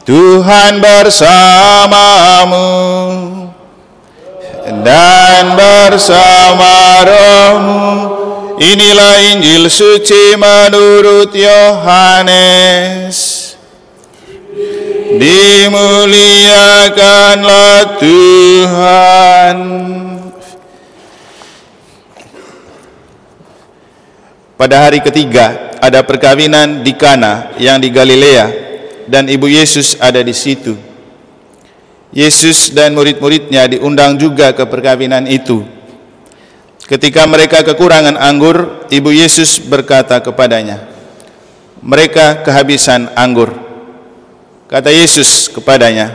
Tuhan bersamamu dan bersama rohmu. Inilah Injil suci menurut Yohanes. Dimuliakanlah Tuhan. Pada hari ketiga ada perkawinan di Kana yang di Galilea, dan ibu Yesus ada di situ. Yesus dan murid-muridnya diundang juga ke perkawinan itu. Ketika mereka kekurangan anggur, ibu Yesus berkata kepadanya, "Mereka kehabisan anggur." Kata Yesus kepadanya,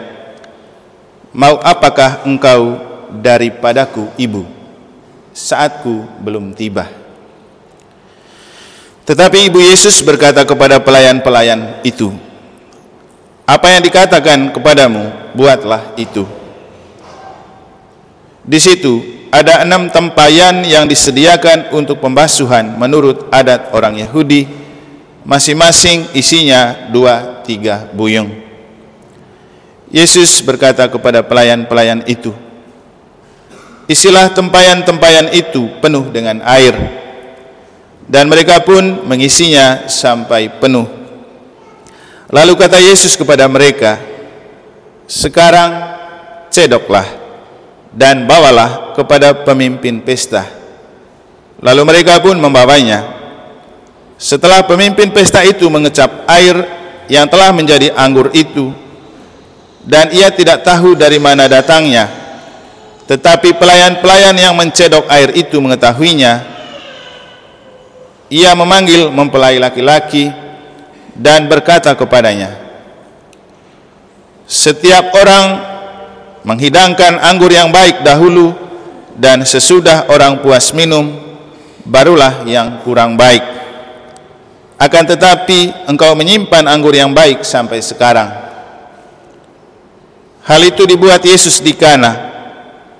"Mau apakah engkau daripadaku, ibu? Saatku belum tiba." Tetapi ibu Yesus berkata kepada pelayan-pelayan itu, "Apa yang dikatakan kepadamu, buatlah itu." Di situ ada 6 tempayan yang disediakan untuk pembasuhan menurut adat orang Yahudi, masing-masing isinya 2-3 buyung. Yesus berkata kepada pelayan-pelayan itu, "Isilah tempayan-tempayan itu penuh dengan air." Dan mereka pun mengisinya sampai penuh. Lalu kata Yesus kepada mereka, "Sekarang cedoklah dan bawalah kepada pemimpin pesta." Lalu mereka pun membawanya. Setelah pemimpin pesta itu mengecap air yang telah menjadi anggur itu, dan ia tidak tahu dari mana datangnya, tetapi pelayan-pelayan yang mencedok air itu mengetahuinya, ia memanggil mempelai laki-laki dan berkata kepadanya, "Setiap orang menghidangkan anggur yang baik dahulu, dan sesudah orang puas minum, barulah yang kurang baik. Akan tetapi engkau menyimpan anggur yang baik sampai sekarang." Hal itu dibuat Yesus di Kana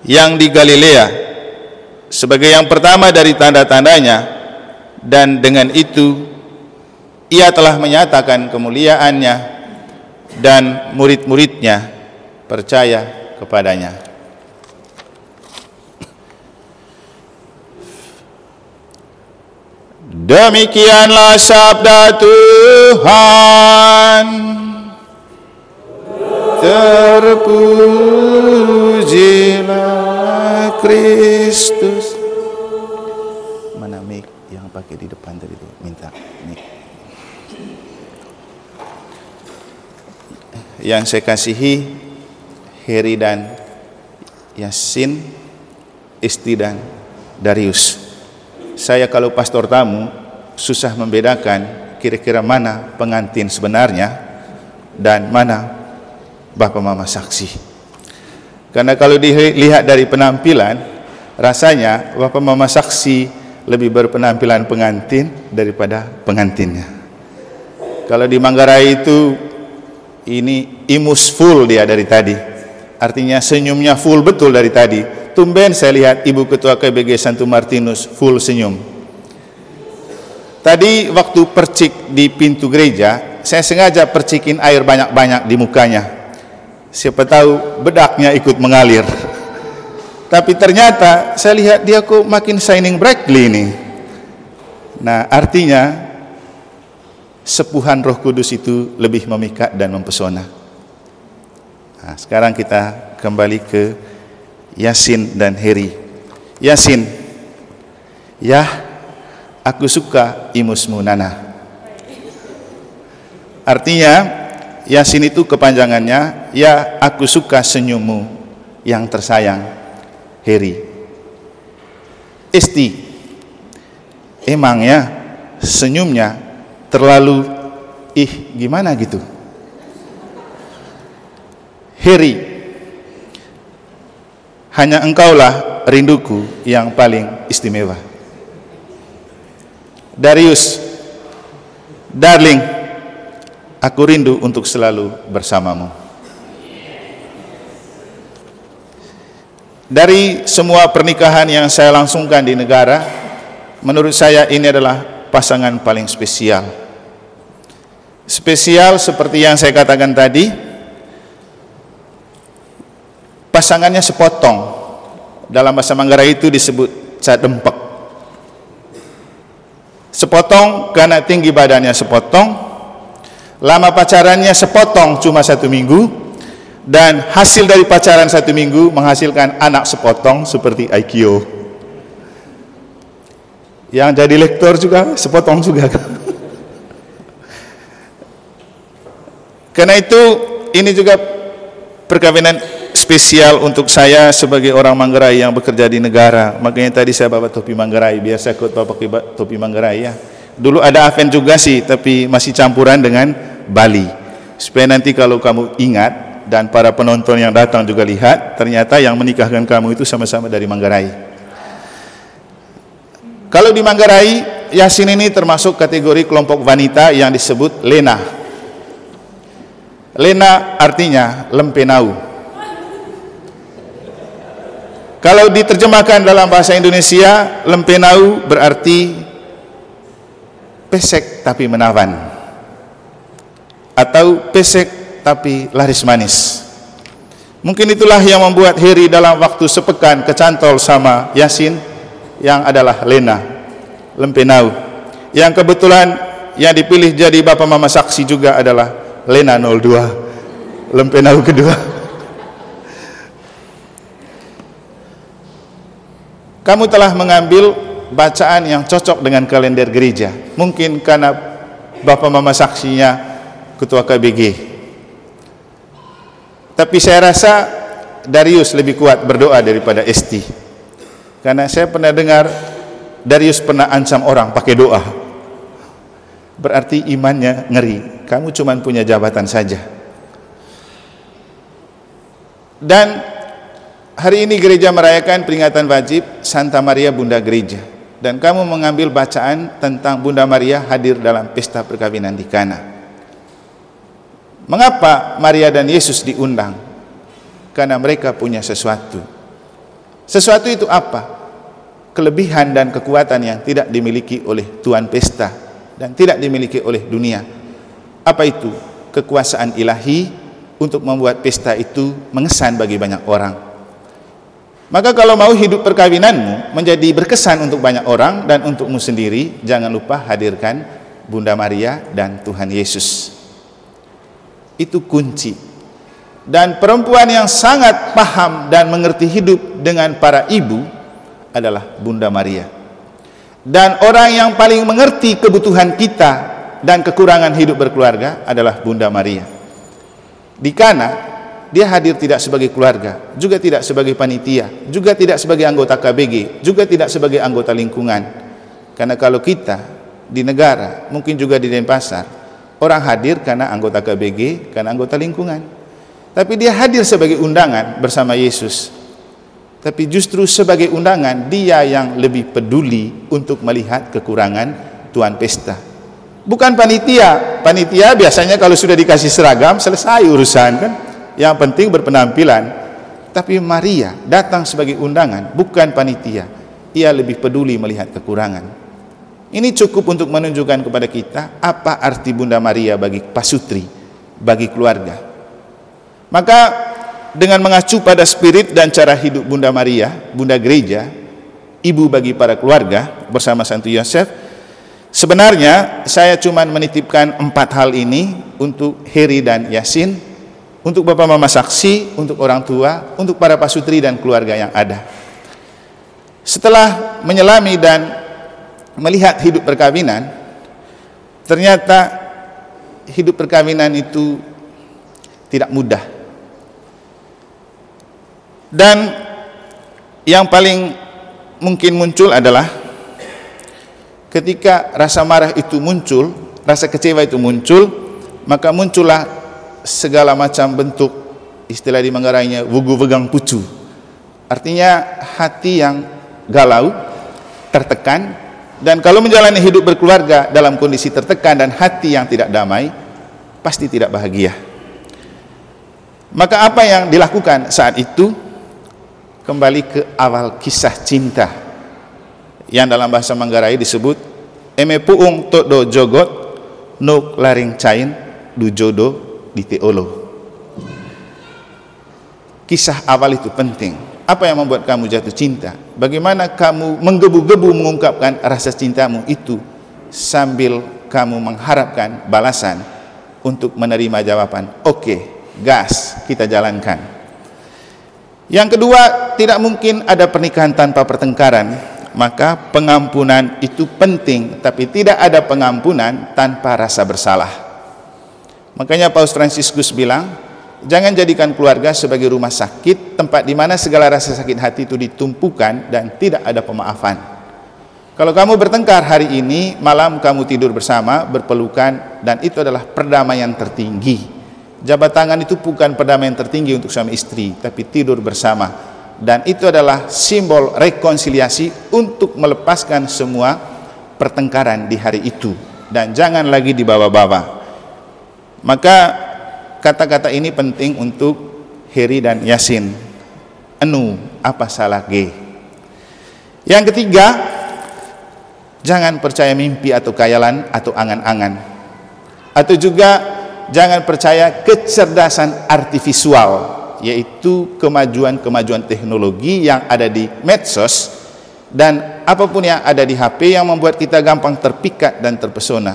yang di Galilea sebagai yang pertama dari tanda-tandanya, dan dengan itu ia telah menyatakan kemuliaannya, dan murid-muridnya percaya kepadanya. Demikianlah sabda Tuhan. Terpujilah Kristus. Mana mic yang pakai di depan tadi itu? Minta mic. Yang saya kasihi Heri dan Yasin, Isti dan Darius. Saya kalau pastor tamu susah membedakan kira-kira mana pengantin sebenarnya dan mana Bapak Mama saksi. Karena kalau dilihat dari penampilan, rasanya Bapak Mama saksi lebih berpenampilan pengantin daripada pengantinnya. Kalau di Manggarai itu, ini imus full dia dari tadi. Artinya senyumnya full betul dari tadi. Tumben saya lihat Ibu Ketua KBG Santo Martinus full senyum. Tadi waktu percik di pintu gereja, saya sengaja percikin air banyak-banyak di mukanya. Siapa tahu bedaknya ikut mengalir. Tapi ternyata saya lihat dia kok makin shining brightly ini. Nah, artinya sepuhan Roh Kudus itu lebih memikat dan mempesona. Nah, sekarang kita kembali ke Yasin dan Heri. Yasin, "Ya, aku suka imusmu Nana." Artinya Yasin itu kepanjangannya, "Ya, aku suka senyummu yang tersayang Heri." Isti, emangnya senyumnya terlalu gimana gitu. Heri, hanya engkaulah rinduku yang paling istimewa. Darius, darling, aku rindu untuk selalu bersamamu. Dari semua pernikahan yang saya langsungkan di negara, menurut saya ini adalah pasangan paling spesial. Spesial seperti yang saya katakan tadi, pasangannya sepotong. Dalam bahasa Manggarai itu disebut cadempek. Sepotong karena tinggi badannya sepotong, lama pacarannya sepotong cuma 1 minggu, dan hasil dari pacaran 1 minggu menghasilkan anak sepotong seperti Aikyo. Yang jadi lektor juga sepotong juga. Karena itu ini juga perkawinan spesial untuk saya sebagai orang Manggarai yang bekerja di negara. Makanya tadi saya bawa topi Manggarai, biasa ikut bawa pakai topi Manggarai ya. Dulu ada Aven juga sih, tapi masih campuran dengan Bali. Supaya nanti kalau kamu ingat dan para penonton yang datang juga lihat, ternyata yang menikahkan kamu itu sama-sama dari Manggarai. Kalau di Manggarai, Yasin ini termasuk kategori kelompok wanita yang disebut Lena. Lena artinya lempenau. Kalau diterjemahkan dalam bahasa Indonesia, lempenau berarti pesek tapi menawan, atau pesek tapi laris manis. Mungkin itulah yang membuat Heri dalam waktu sepekan kecantol sama Yasin yang adalah Lena, lempenau. Yang kebetulan yang dipilih jadi Bapak Mama Saksi juga adalah Lena 02, lempenau kedua. Kamu telah mengambil bacaan yang cocok dengan kalender gereja. Mungkin karena Bapak Mama Saksinya Ketua KBG. Tapi saya rasa Darius lebih kuat berdoa daripada Esti. Karena saya pernah dengar Darius pernah ancam orang pakai doa. Berarti imannya ngeri. Kamu cuma punya jabatan saja. Dan hari ini gereja merayakan peringatan wajib Santa Maria Bunda Gereja, dan kamu mengambil bacaan tentang Bunda Maria hadir dalam pesta perkawinan di Kana. Mengapa Maria dan Yesus diundang? Karena mereka punya sesuatu. Sesuatu itu apa? Kelebihan dan kekuatan yang tidak dimiliki oleh tuan pesta dan tidak dimiliki oleh dunia. Apa itu? Kekuasaan ilahi untuk membuat pesta itu mengesan bagi banyak orang. Maka kalau mau hidup perkawinanmu menjadi berkesan untuk banyak orang dan untukmu sendiri, jangan lupa hadirkan Bunda Maria dan Tuhan Yesus. Itu kunci. Dan perempuan yang sangat paham dan mengerti hidup dengan para ibu adalah Bunda Maria. Dan orang yang paling mengerti kebutuhan kita dan kekurangan hidup berkeluarga adalah Bunda Maria. Di Kana dia hadir tidak sebagai keluarga, juga tidak sebagai panitia, juga tidak sebagai anggota KBG, juga tidak sebagai anggota lingkungan. Karena kalau kita di negara, mungkin juga di Denpasar, orang hadir karena anggota KBG, karena anggota lingkungan. Tapi dia hadir sebagai undangan bersama Yesus. Tapi justru sebagai undangan, dia yang lebih peduli untuk melihat kekurangan tuan pesta. Bukan panitia. Panitia biasanya kalau sudah dikasih seragam, selesai urusan kan. Yang penting berpenampilan. Tapi Maria datang sebagai undangan, bukan panitia. Ia lebih peduli melihat kekurangan. Ini cukup untuk menunjukkan kepada kita apa arti Bunda Maria bagi pasutri, bagi keluarga. Maka dengan mengacu pada spirit dan cara hidup Bunda Maria, Bunda Gereja, ibu bagi para keluarga bersama Santo Yosef, sebenarnya saya cuma menitipkan 4 hal ini untuk Heri dan Yasin, untuk Bapak Mama Saksi, untuk orang tua, untuk para pasutri dan keluarga yang ada. Setelah menyelami dan melihat hidup perkawinan, ternyata hidup perkawinan itu tidak mudah. Dan yang paling mungkin muncul adalah ketika rasa marah itu muncul, rasa kecewa itu muncul, maka muncullah segala macam bentuk, istilah di Manggarainya wugu vegang pucu. Artinya hati yang galau, tertekan, dan kalau menjalani hidup berkeluarga dalam kondisi tertekan dan hati yang tidak damai, pasti tidak bahagia. Maka apa yang dilakukan saat itu? Kembali ke awal kisah cinta yang dalam bahasa Manggarai disebut eme puung to do jogot nuk laring cain du jodo di teolo. kisah awal itu penting. Apa yang membuat kamu jatuh cinta? Bagaimana kamu menggebu-gebu mengungkapkan rasa cintamu itu sambil kamu mengharapkan balasan untuk menerima jawaban, oke, gas, kita jalankan. Yang kedua, tidak mungkin ada pernikahan tanpa pertengkaran. Maka pengampunan itu penting, tapi tidak ada pengampunan tanpa rasa bersalah. Makanya Paus Fransiskus bilang, jangan jadikan keluarga sebagai rumah sakit, tempat di mana segala rasa sakit hati itu ditumpukan dan tidak ada pemaafan. Kalau kamu bertengkar hari ini, malam kamu tidur bersama, berpelukan, dan itu adalah perdamaian tertinggi. Jabat tangan itu bukan perdamaian tertinggi untuk suami istri, tapi tidur bersama. Dan itu adalah simbol rekonsiliasi untuk melepaskan semua pertengkaran di hari itu, dan jangan lagi dibawa-bawa. Maka kata-kata ini penting untuk Heri dan Yasin. Anu, apa salah G? Yang ketiga, jangan percaya mimpi atau khayalan atau angan-angan. Atau juga jangan percaya kecerdasan artifisial, yaitu kemajuan-kemajuan teknologi yang ada di medsos dan apapun yang ada di HP yang membuat kita gampang terpikat dan terpesona,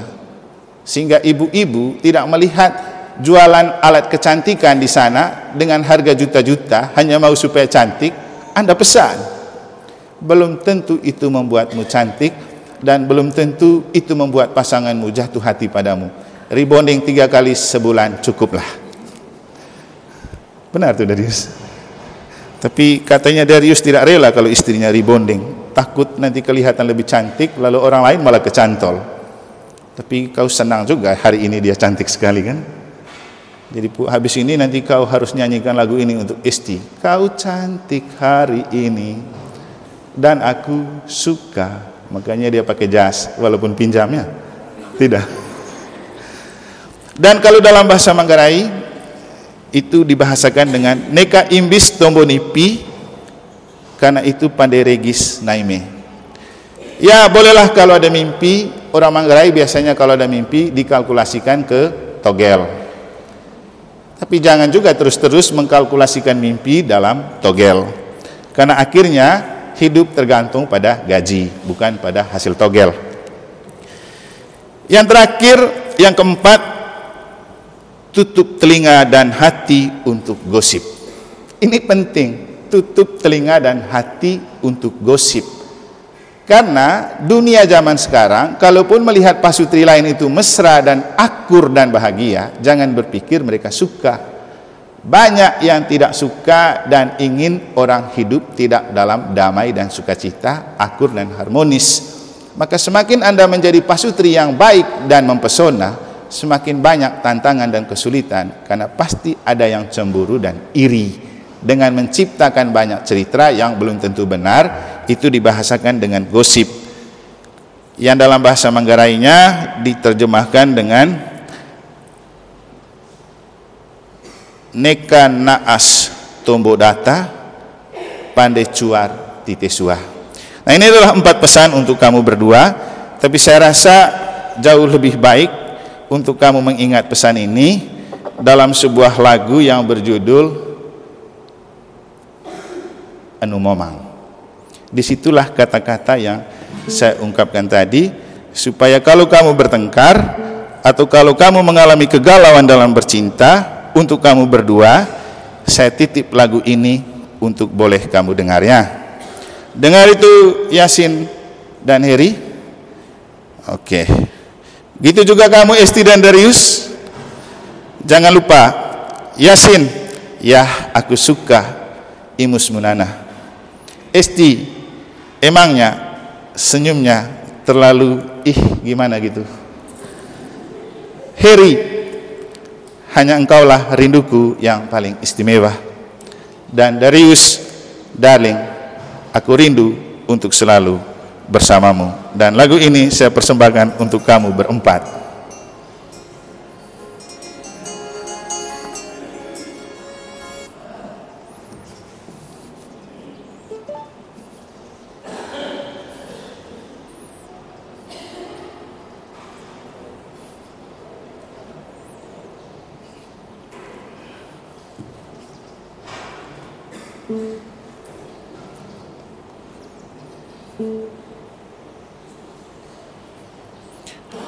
sehingga ibu-ibu tidak melihat jualan alat kecantikan di sana dengan harga juta-juta hanya mau supaya cantik. Anda pesan, belum tentu itu membuatmu cantik dan belum tentu itu membuat pasanganmu jatuh hati padamu. Rebonding 3 kali sebulan cukuplah. Benar tuh Darius. Tapi katanya Darius tidak rela kalau istrinya rebonding, takut nanti kelihatan lebih cantik lalu orang lain malah kecantol. Tapi kau senang juga hari ini dia cantik sekali kan? Jadi habis ini nanti kau harus nyanyikan lagu ini untuk istri. Kau cantik hari ini dan aku suka. Makanya dia pakai jas walaupun pinjamnya tidak. Dan kalau dalam bahasa Manggarai itu dibahasakan dengan neka imbis tombonipi, karena itu pandai regis naime. Ya bolehlah kalau ada mimpi. Orang Manggarai biasanya kalau ada mimpi dikalkulasikan ke togel. Tapi jangan juga terus-terus mengkalkulasikan mimpi dalam togel, karena akhirnya hidup tergantung pada gaji, bukan pada hasil togel. Yang terakhir, yang keempat, tutup telinga dan hati untuk gosip. Ini penting, tutup telinga dan hati untuk gosip. Karena dunia zaman sekarang, kalaupun melihat pasutri lain itu mesra dan akur dan bahagia, jangan berpikir mereka suka. Banyak yang tidak suka dan ingin orang hidup tidak dalam damai dan sukacita, akur dan harmonis. Maka semakin Anda menjadi pasutri yang baik dan mempesona, semakin banyak tantangan dan kesulitan, karena pasti ada yang cemburu dan iri dengan menciptakan banyak cerita yang belum tentu benar. Itu dibahasakan dengan gosip, yang dalam bahasa Manggarainya diterjemahkan dengan neka naas tombo data pandai cuar titesua. Nah, ini adalah 4 pesan untuk kamu berdua, tapi saya rasa jauh lebih baik untuk kamu mengingat pesan ini dalam sebuah lagu yang berjudul Anu Momang. Disitulah kata-kata yang saya ungkapkan tadi, supaya kalau kamu bertengkar atau kalau kamu mengalami kegalauan dalam bercinta, untuk kamu berdua, saya titip lagu ini untuk boleh kamu dengarnya. Dengar itu Yasin dan Heri. Oke. Gitu juga kamu Esti dan Darius. Jangan lupa Yasin, ya aku suka imus munana. Esti, emangnya senyumnya terlalu gimana gitu. Heri, hanya engkaulah rinduku yang paling istimewa. Dan Darius, darling, aku rindu untuk selalu bersamamu. Dan lagu ini saya persembahkan untuk kamu berempat.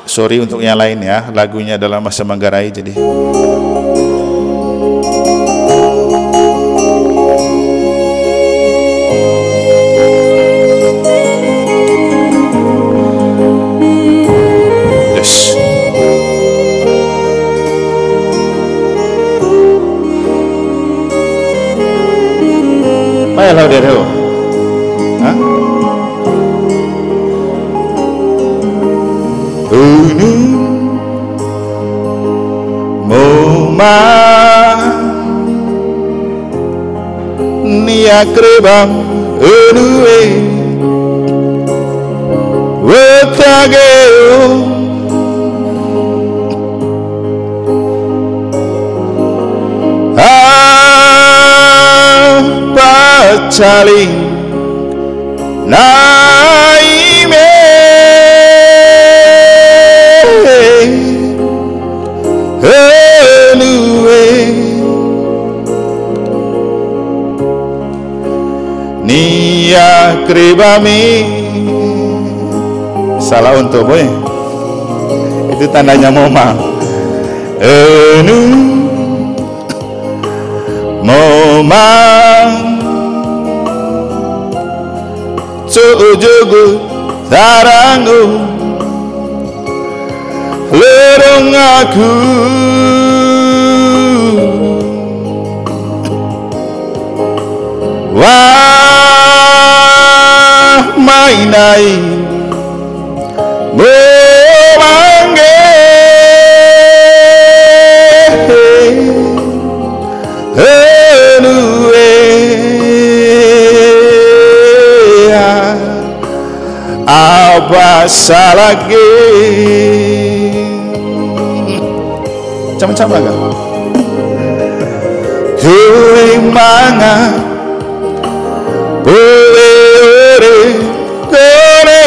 Sorry untuk yang lain ya, lagunya dalam bahasa Manggarai jadi. Yes. Baiklah dia. Hah? Niakrebam enue wetageo apa caling naime niakribami. Salah untuk boy, itu tandanya momang. Enu momang cujugu tarangu lerong aku mainai memanggil apa salahnya sama-sama kan tuh manga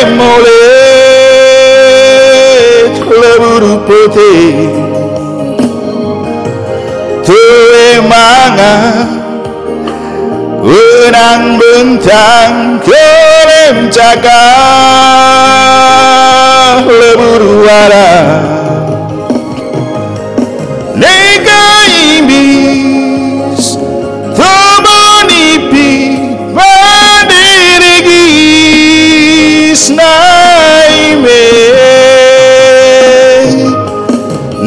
mole leburu putih tuwe manga unang bentang kelem caka leburu wara nega imbis tomonipi naime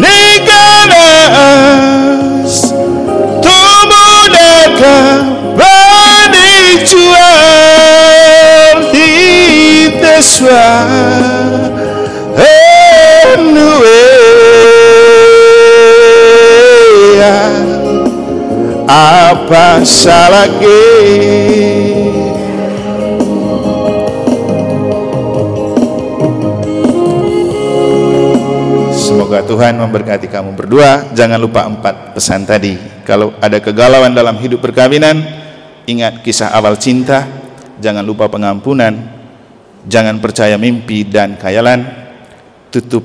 neganas tumudaka banicuan hiteswa enue apa salahnya. Semoga Tuhan memberkati kamu berdua. Jangan lupa 4 pesan tadi. Kalau ada kegalauan dalam hidup perkawinan, ingat kisah awal cinta. Jangan lupa pengampunan. Jangan percaya mimpi dan khayalan. Tutup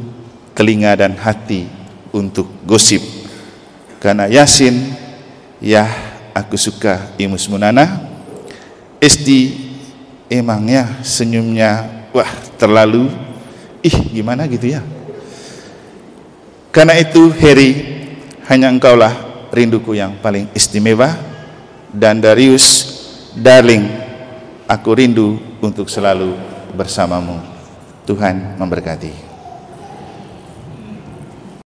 telinga dan hati untuk gosip. Karena Yasin, ya aku suka imus munana. Esti emangnya senyumnya wah terlalu gimana gitu ya. Karena itu Heri, hanya engkaulah rinduku yang paling istimewa. Dan Darius, darling, aku rindu untuk selalu bersamamu. Tuhan memberkati.